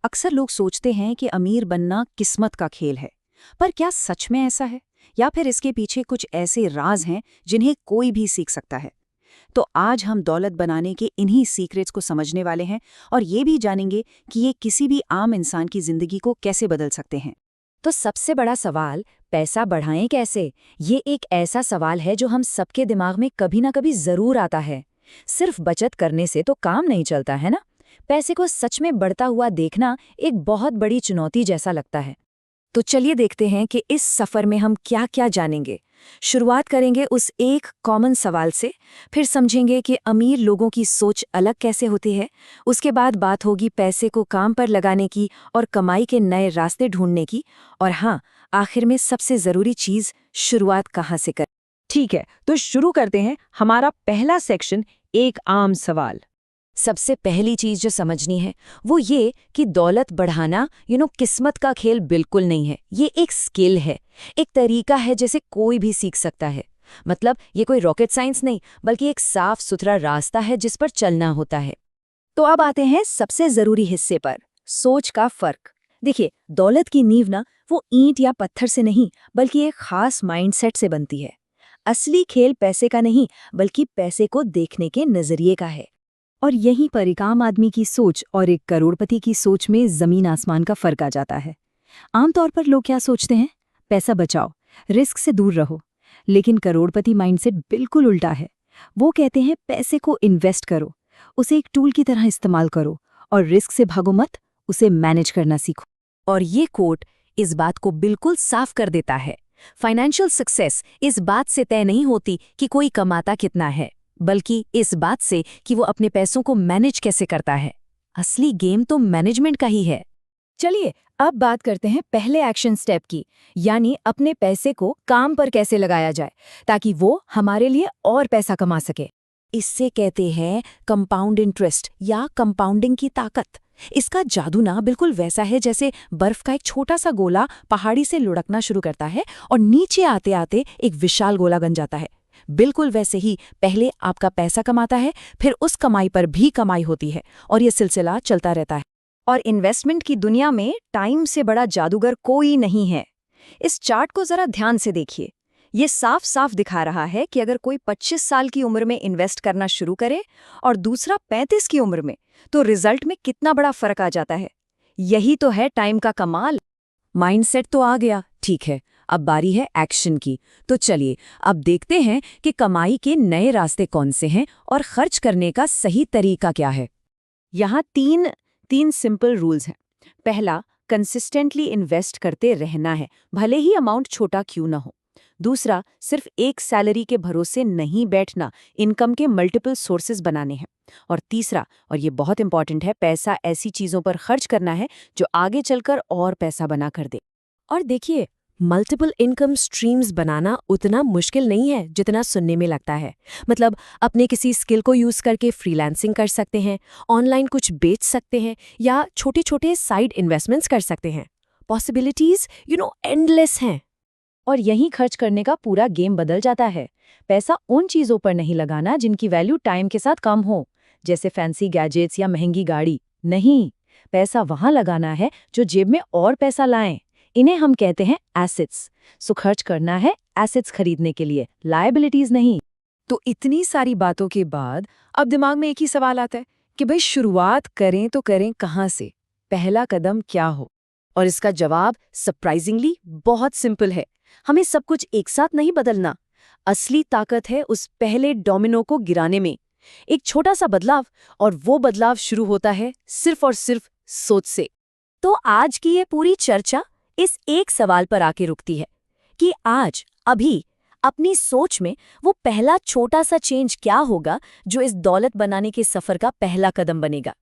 अक्सर लोग सोचते हैं कि अमीर बनना किस्मत का खेल है। पर क्या सच में ऐसा है? या फिर इसके पीछे कुछ ऐसे राज हैं जिन्हें कोई भी सीख सकता है? तो आज हम दौलत बनाने के इन्हीं सीक्रेट्स को समझने वाले हैं और ये भी जानेंगे कि ये किसी भी आम इंसान की जिंदगी को कैसे बदल सकते हैं। तो सबसे बड़ा सवाल, पैसा बढ़ाएं कैसे? ये एक ऐसा सवाल है जो हम सबके दिमाग में कभी ना कभी जरूर आता है। सिर्फ बचत करने से तो काम नहीं चलता है ना। पैसे को सच में बढ़ता हुआ देखना एक बहुत बड़ी चुनौती जैसा लगता है। तो चलिए देखते हैं कि इस सफर में हम क्या क्या जानेंगे। शुरुआत करेंगे उस एक कॉमन सवाल से, फिर समझेंगे कि अमीर लोगों की सोच अलग कैसे होती है। उसके बाद बात होगी पैसे को काम पर लगाने की और कमाई के नए रास्ते ढूंढने की। और हाँ, आखिर में सबसे जरूरी चीज, शुरुआत कहाँ से करें। ठीक है, तो शुरू करते हैं हमारा पहला सेक्शन, एक आम सवाल। सबसे पहली चीज जो समझनी है वो ये कि दौलत बढ़ाना किस्मत का खेल बिल्कुल नहीं है। ये एक स्किल है, एक तरीका है जैसे कोई भी सीख सकता है। मतलब ये कोई रॉकेट साइंस नहीं, बल्कि एक साफ सुथरा रास्ता है जिस पर चलना होता है। तो अब आते हैं सबसे जरूरी हिस्से पर, सोच का फर्क। देखिए, दौलत की नींव ना वो ईंट या पत्थर से नहीं, बल्कि एक खास माइंडसेट से बनती है। असली खेल पैसे का नहीं, बल्कि पैसे को देखने के नजरिए का है। और यहीं पर एक आम आदमी की सोच और एक करोड़पति की सोच में जमीन आसमान का फर्क आ जाता है। आमतौर पर लोग क्या सोचते हैं? पैसा बचाओ, रिस्क से दूर रहो। लेकिन करोड़पति माइंडसेट बिल्कुल उल्टा है। वो कहते हैं पैसे को इन्वेस्ट करो, उसे एक टूल की तरह इस्तेमाल करो और रिस्क से भागो मत, उसे मैनेज करना सीखो। और ये कोट इस बात को बिल्कुल साफ कर देता है। फाइनेंशियल सक्सेस इस बात से तय नहीं होती कि कोई कमाता कितना है, बल्कि इस बात से कि वो अपने पैसों को मैनेज कैसे करता है। असली गेम तो मैनेजमेंट का ही है। चलिए अब बात करते हैं पहले एक्शन स्टेप की, यानी अपने पैसे को काम पर कैसे लगाया जाए ताकि वो हमारे लिए और पैसा कमा सके। इससे कहते हैं कंपाउंड इंटरेस्ट या कंपाउंडिंग की ताकत। इसका जादू ना बिल्कुल वैसा है जैसे बर्फ का एक छोटा सा गोला पहाड़ी से लुढ़कना शुरू करता है और नीचे आते आते एक विशाल गोला बन जाता है। बिल्कुल वैसे ही पहले आपका पैसा कमाता है, फिर उस कमाई पर भी कमाई होती है और ये सिलसिला चलता रहता है। और इन्वेस्टमेंट की दुनिया में टाइम से बड़ा जादूगर कोई नहीं है। इस चार्ट को जरा ध्यान से देखिए। ये साफ साफ दिखा रहा है कि अगर कोई 25 साल की उम्र में इन्वेस्ट करना शुरू करे और दूसरा 35 की उम्र में, तो रिजल्ट में कितना बड़ा फर्क आ जाता है। यही तो है टाइम का कमाल। माइंडसेट तो आ गया, ठीक है, अब बारी है एक्शन की। तो चलिए अब देखते हैं कि कमाई के नए रास्ते कौन से हैं और खर्च करने का सही तरीका क्या है। यहाँ तीन सिंपल रूल्स हैं। पहला, कंसिस्टेंटली इन्वेस्ट करते रहना है, भले ही अमाउंट छोटा क्यों ना हो। दूसरा, सिर्फ एक सैलरी के भरोसे नहीं बैठना, इनकम के मल्टीपल सोर्सेज बनाने हैं। और तीसरा, और ये बहुत इंपॉर्टेंट है, पैसा ऐसी चीजों पर खर्च करना है जो आगे चलकर और पैसा बना कर दे। और देखिए, मल्टीपल इनकम स्ट्रीम्स बनाना उतना मुश्किल नहीं है जितना सुनने में लगता है। मतलब अपने किसी स्किल को यूज करके फ्रीलांसिंग कर सकते हैं, ऑनलाइन कुछ बेच सकते हैं या छोटे छोटे साइड इन्वेस्टमेंट्स कर सकते हैं। पॉसिबिलिटीज एंडलेस हैं। और यहीं खर्च करने का पूरा गेम बदल जाता है। पैसा उन चीजों पर नहीं लगाना जिनकी वैल्यू टाइम के साथ कम हो, जैसे फैंसी गैजेट्स या महंगी गाड़ी। नहीं, पैसा वहां लगाना है जो जेब में और पैसा लाएं। इन्हें हम कहते हैं एसेट्स। सो खर्च करना है एसेट्स खरीदने के लिए, लायबिलिटीज नहीं। तो इतनी सारी बातों के बाद अब दिमाग में एक ही सवाल आता है कि भाई शुरुआत करें तो करें कहाँ से? पहला कदम क्या हो? और इसका जवाब सरप्राइजिंगली बहुत सिंपल है। हमें सब कुछ एक साथ नहीं बदलना। असली ताकत है उस पहले डोमिनो को गिराने में। एक छोटा सा बदलाव, और वो बदलाव शुरू होता है सिर्फ और सिर्फ सोच से। तो आज की ये पूरी चर्चा इस एक सवाल पर आके रुकती है कि आज, अभी, अपनी सोच में वो पहला छोटा सा चेंज क्या होगा जो इस दौलत बनाने के सफर का पहला कदम बनेगा।